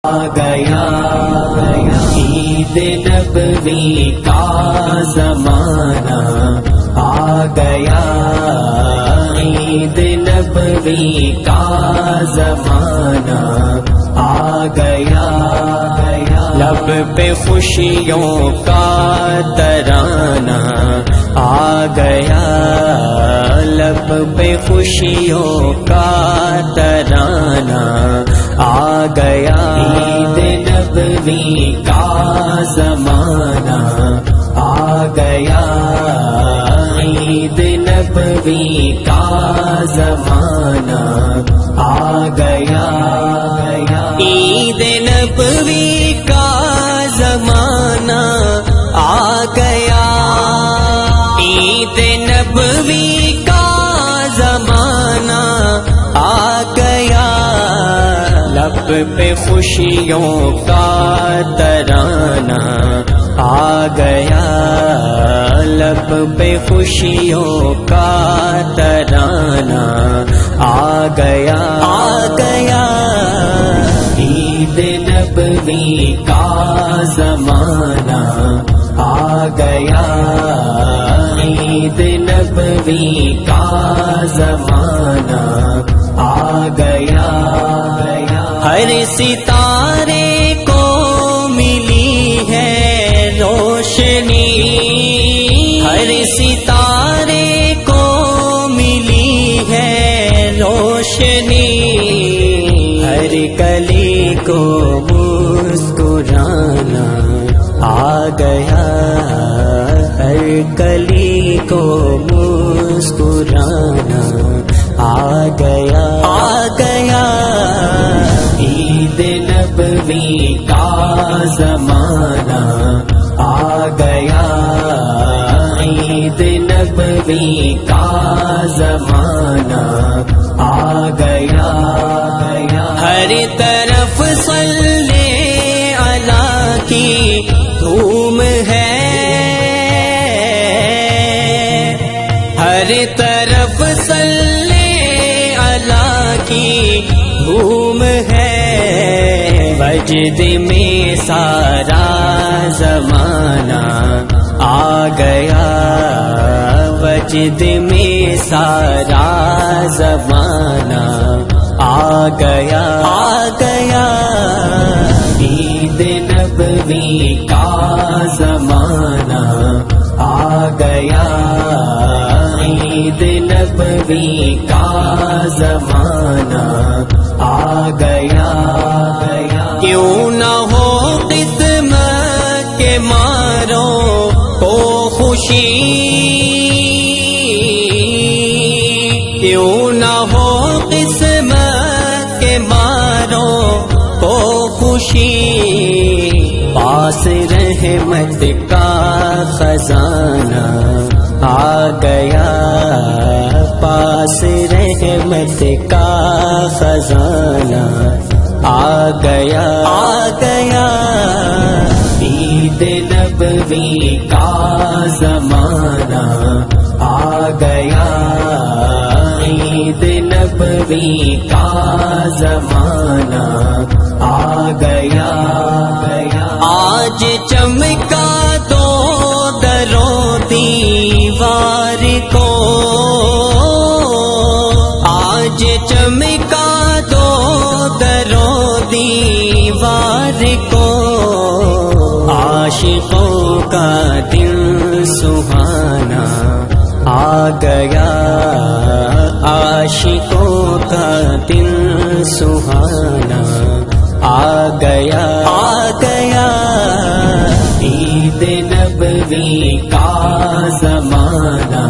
گیا عید نبوی کا زمانہ آ گیا، عید نبوی کا زمانہ آ گیا، لب پہ خوشیوں کا ترانہ آ گیا، لب پہ خوشیوں کا ترانہ آ گیا، عید نبوی کا زمانہ آ گیا، عید نبوی کا زمانہ آ گیا، عید نبوی کا زمانہ آ گیا، عید نبوی کا زمانہ آ گیا، لب پہ خوشیوں کا ترانہ آ گیا، لب پہ خوشیوں کا ترانہ آ گیا، عید نبوی کا زمانہ آ گیا، عید نبوی کا زمانہ آ گیا، ہر ستارے کو ملی ہے روشنی، ہر ستارے کو ملی ہے روشنی، ہر کلی کو مسکرانا آ گیا، ہر کلی کو مسکرانا آ گیا، عید نبوی کا زمانہ آ گیا، عید نبوی کا زمانہ آ گیا، ہر طرف صلی علی کی دھوم ہے، ہر طرف صلی علی کی دھوم ہے، وجد میں سارا زمانہ آ گیا، وجد میں سارا زمانہ آ گیا، عید نبوی کا زمانہ آ گیا، عید نبوی کا زمانہ آ گیا، کیوں نہ ہو قسمت کے ماروں کو خوشی، کیوں نہ ہو قسمت کے ماروں کو خوشی، پاس رحمت کا خزانہ آ گیا، پاس رحمت کا خزانہ آ گیا، عید نبوی کا زمانہ آ گیا، عید نبوی کا زمانہ آ گیا، آج چمکا دو دروں دیوار کو، آج چمکا دو دروں دیوار کو، عاشقوں کا دل سہانا آ گیا، عاشقوں کا دل سہانا آ گیا، عید نبوی کا زمانہ